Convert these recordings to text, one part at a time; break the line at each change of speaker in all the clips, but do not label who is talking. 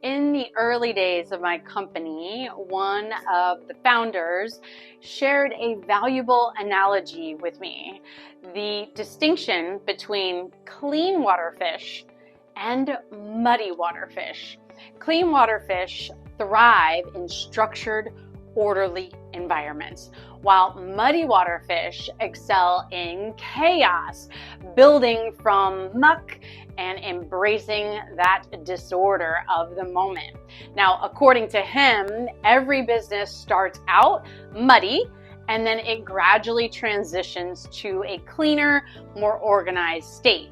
In the early days of my company, one of the founders shared a valuable analogy with me: the distinction between clean water fish and muddy water fish. Clean water fish thrive in structured, orderly environments, while muddy water fish excel in chaos, building from muck and embracing that disorder of the moment. Now, according to him, every business starts out muddy, and then it gradually transitions to a cleaner, more organized state.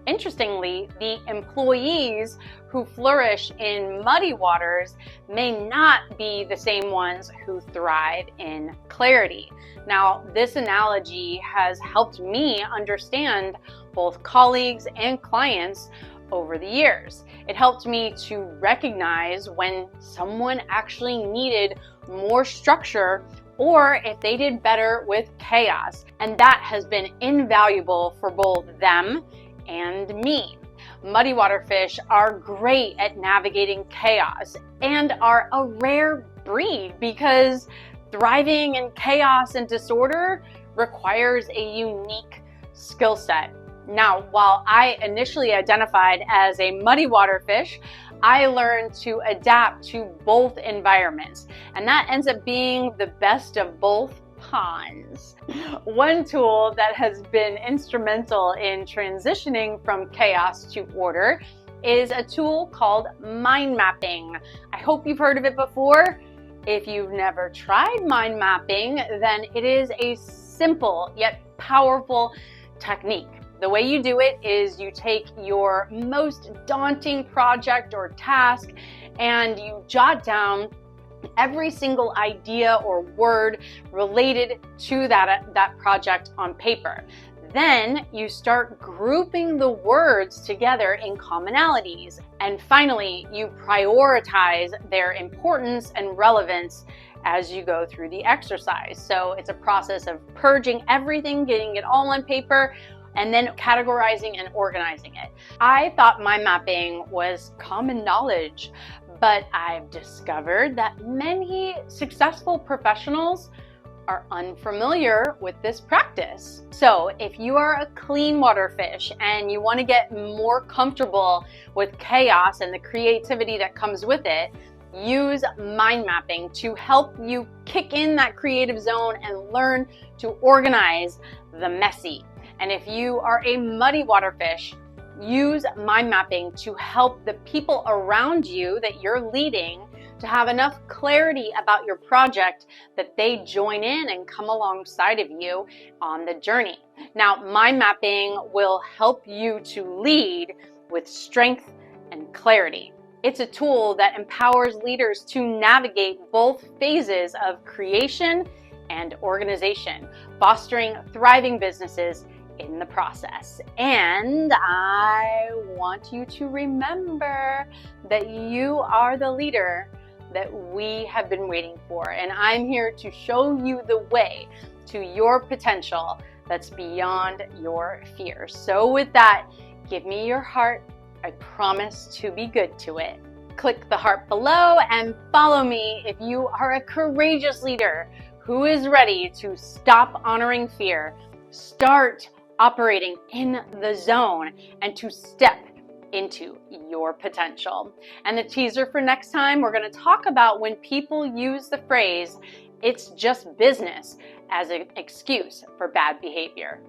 Interestingly, the employees who flourish in muddy waters may not be the same ones who thrive in clarity. Now, this analogy has helped me understand both colleagues and clients over the years. It helped me to recognize when someone actually needed more structure or if they did better with chaos. And that has been invaluable for both them and me. Muddy water fish are great at navigating chaos and are a rare breed because thriving in chaos and disorder requires a unique skill set. Now, while I initially identified as a muddy water fish, I learned to adapt to both environments, and that ends up being the best of both ponds. One tool that has been instrumental in transitioning from chaos to order is a tool called mind mapping. I hope you've heard of it before. If you've never tried mind mapping, then it is a simple yet powerful technique. The way you do it is you take your most daunting project or task and you jot down every single idea or word related to that project on paper. Then you start grouping the words together in commonalities. And finally, you prioritize their importance and relevance as you go through the exercise. So it's a process of purging everything, getting it all on paper, and then categorizing and organizing it. I thought mind mapping was common knowledge, but I've discovered that many successful professionals are unfamiliar with this practice. So if you are a clean water fish and you want to get more comfortable with chaos and the creativity that comes with it, use mind mapping to help you kick in that creative zone and learn to organize the messy. And if you are a muddy water fish, use mind mapping to help the people around you that you're leading to have enough clarity about your project that they join in and come alongside of you on the journey. Now, mind mapping will help you to lead with strength and clarity. It's a tool that empowers leaders to navigate both phases of creation and organization, fostering thriving businesses in the process. And I want you to remember that you are the leader that we have been waiting for. And I'm here to show you the way to your potential that's beyond your fears. So with that, give me your heart. I promise to be good to it. Click the heart below and follow me if you are a courageous leader who is ready to stop honoring fear, start operating in the zone, and to step into your potential. And the teaser for next time, we're going to talk about when people use the phrase, "it's just business," as an excuse for bad behavior.